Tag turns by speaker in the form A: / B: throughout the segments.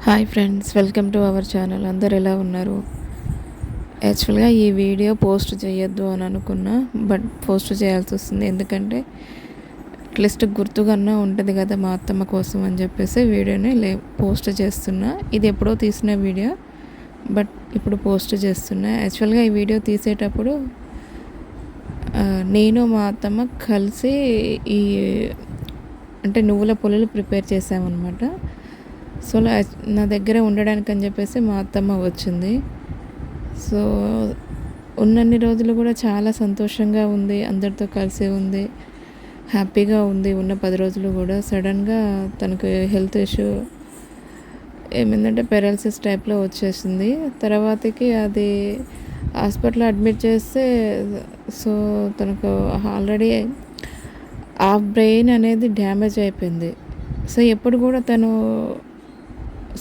A: Hi friends, welcome to our channel. అందరు ఎలా ఉన్నారు? యాక్చువల్గా ఈ వీడియో పోస్ట్ చేయొద్దు అని అనుకున్నా, బట్ పోస్ట్ చేయాల్సి వస్తుంది. ఎందుకంటే అట్లీస్ట్ గుర్తుగా ఉంటుంది కదా మా అత్తమ్మ కోసం అని చెప్పేసి వీడియోని పోస్ట్ చేస్తున్నా. ఇది ఎప్పుడో తీసిన వీడియో, బట్ ఇప్పుడు పోస్ట్ చేస్తున్నా. యాక్చువల్గా ఈ వీడియో తీసేటప్పుడు నేను మా అత్తమ్మ కలిసి ఈ అంటే నువ్వుల పొలలు ప్రిపేర్ చేసామన్నమాట. సో నా దగ్గర ఉండడానికి అని చెప్పేసి మా అత్తమ్మ వచ్చింది. సో ఉన్నన్ని రోజులు కూడా చాలా సంతోషంగా ఉంది, అందరితో కలిసి ఉంది, హ్యాపీగా ఉంది. ఉన్న 10 రోజులు కూడా సడన్గా తనకు హెల్త్ ఇష్యూ ఏమైందంటే పెరాలసిస్ టైప్లో వచ్చేసింది. తర్వాతకి అది హాస్పిటల్లో అడ్మిట్ చేస్తే సో తనకు ఆల్రెడీ బ్రెయిన్ అనేది డ్యామేజ్ అయిపోయింది. సో ఎప్పుడు కూడా తను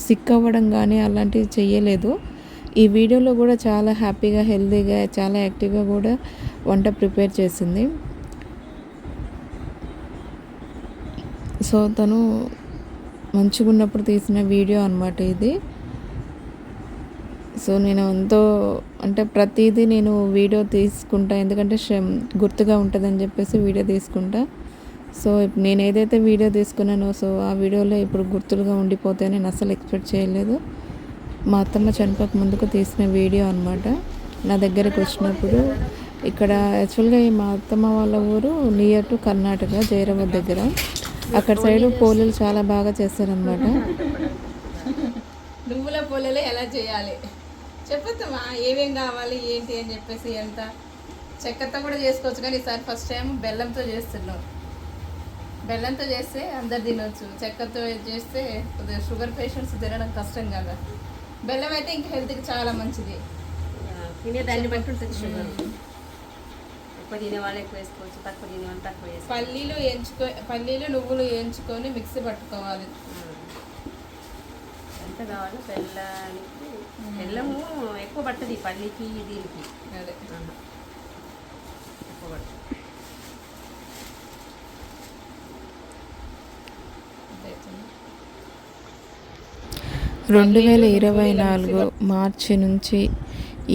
A: సిక్ అవ్వడం కానీ అలాంటివి చెయ్యలేదు. ఈ వీడియోలో కూడా చాలా హ్యాపీగా, హెల్తీగా, చాలా యాక్టివ్గా కూడా వంట ప్రిపేర్ చేసింది. సో తను మంచిగా ఉన్నప్పుడు తీసిన వీడియో అన్నమాట ఇది. సో నేను ఎంతో అంటే ప్రతిదీ నేను వీడియో తీసుకుంటా, ఎందుకంటే గుర్తుగా ఉంటుందని చెప్పేసి వీడియో తీసుకుంటా. సో నేను ఏదైతే వీడియో తీసుకున్నానో సో ఆ వీడియోలో ఇప్పుడు గుర్తులుగా ఉండిపోతాయి నేను అసలు ఎక్స్పెక్ట్ చేయలేదు. మా అత్తమ్మ చనిపోక ముందుకు తీసిన వీడియో అనమాట. నా దగ్గరికి వచ్చినప్పుడు ఇక్కడ యాక్చువల్గా మా అత్తమ్మ వాళ్ళ ఊరు నియర్ టు కర్ణాటక, జైరాబాద్ దగ్గర. అక్కడ సైడు పోలేలు చాలా బాగా చేస్తారనమాట.
B: నువ్వుల పోలేలు ఎలా చేయాలి చెప్పొద్దమ్మా, ఏమేం కావాలి ఏంటి అని చెప్పేసి. ఎంత చెక్కతో కూడా చేసుకోవచ్చు, కానీ ఈసారి ఫస్ట్ టైం బెల్లంతో చేస్తున్నాం. బెల్లంతో చేస్తే అందరు తినొచ్చు, చెక్కతో చేస్తే కొద్దిగా షుగర్ పేషెంట్స్ తినడం కష్టం కదా. బెల్లం అయితే ఇంకా హెల్త్కి చాలా మంచిది.
C: తినే దాన్ని బట్టి ఉంటుంది షుగర్. ఎక్కువ తినేవాళ్ళు ఎక్కువ వేసుకోవచ్చు, తక్కువ తినేవాళ్ళు తక్కువ వేసుకోవచ్చు.
B: పల్లీలు నువ్వులు వేయించుకొని మిక్సీ పట్టుకోవాలి.
C: ఎంత కావాలో బెల్లము ఎక్కువ పట్టదు పల్లీకి దీనికి.
B: అదే
C: ఎక్కువ పడుతుంది.
A: 2024 మార్చి నుంచి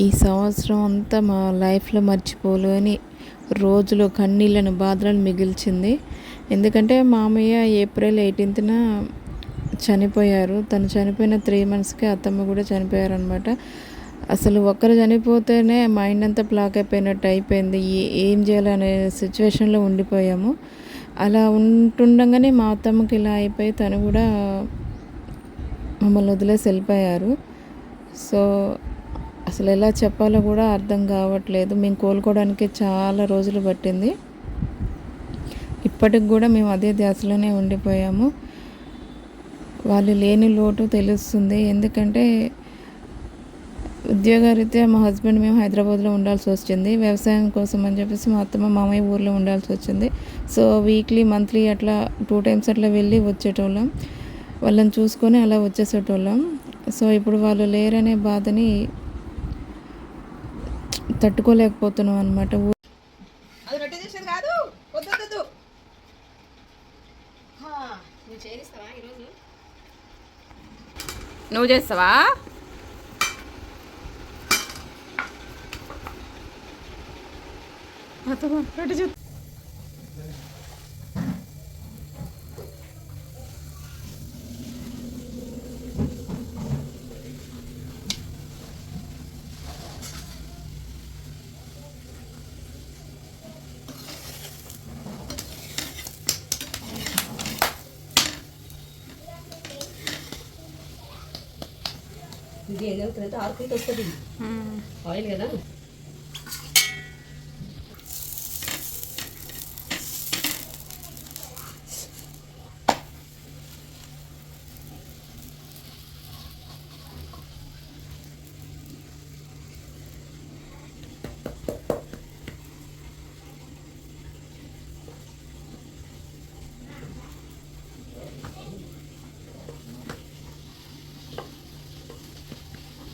A: ఈ సంవత్సరం అంతా మా లైఫ్లో మర్చిపోలేని రోజులు, కన్నీళ్ళను, బాధలను మిగిల్చింది. ఎందుకంటే మామయ్య ఏప్రిల్ 18న చనిపోయారు. తను చనిపోయిన 3 monthsకే అత్తమ్మ కూడా చనిపోయారు అనమాట. అసలు ఒక్కరు చనిపోతేనే మైండ్ అంతా బ్లాక్ అయిపోయినట్టు అయిపోయింది. ఏం చేయాలనే సిచ్యువేషన్లో ఉండిపోయాము. అలా ఉంటుండగానే మా అత్తమ్మకి ఇలా అయిపోయి తను కూడా మమ్మల్ని వదిలేసి వెళ్ళిపోయారు. సో అసలు ఎలా చెప్పాలో కూడా అర్థం కావట్లేదు. మేము కోలుకోవడానికి చాలా రోజులు పట్టింది. ఇప్పటికి కూడా మేము అదే ధ్యాసలోనే ఉండిపోయాము. వాళ్ళు లేని లోటు తెలుస్తుంది. ఎందుకంటే ఉద్యోగరీత్యా మా హస్బెండ్ మేము హైదరాబాద్లో ఉండాల్సి వచ్చింది. వ్యవసాయం కోసం అని చెప్పేసి మా అత్తమ్మ మామయ్య ఊర్లో ఉండాల్సి వచ్చింది. సో వీక్లీ, మంత్లీ అట్లా 2 times అట్లా వెళ్ళి వచ్చేటోళ్ళం. వాళ్ళని చూసుకొని అలా వచ్చేసేటోళ్ళం. సో ఇప్పుడు వాళ్ళు లేరనే బాధని తట్టుకోలేకపోతున్నాం అనమాట.
B: నువ్వు చేస్తావా?
C: ఇది ఏదవుతుందంటే ఆరుకుంటూ వస్తుంది ఆయిల్ కదా.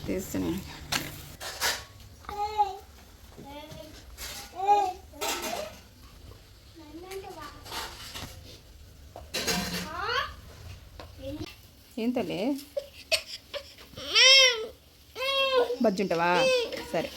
B: తీస్తున్నాను. ఏం తల్లి బజ్జుంటావా సరే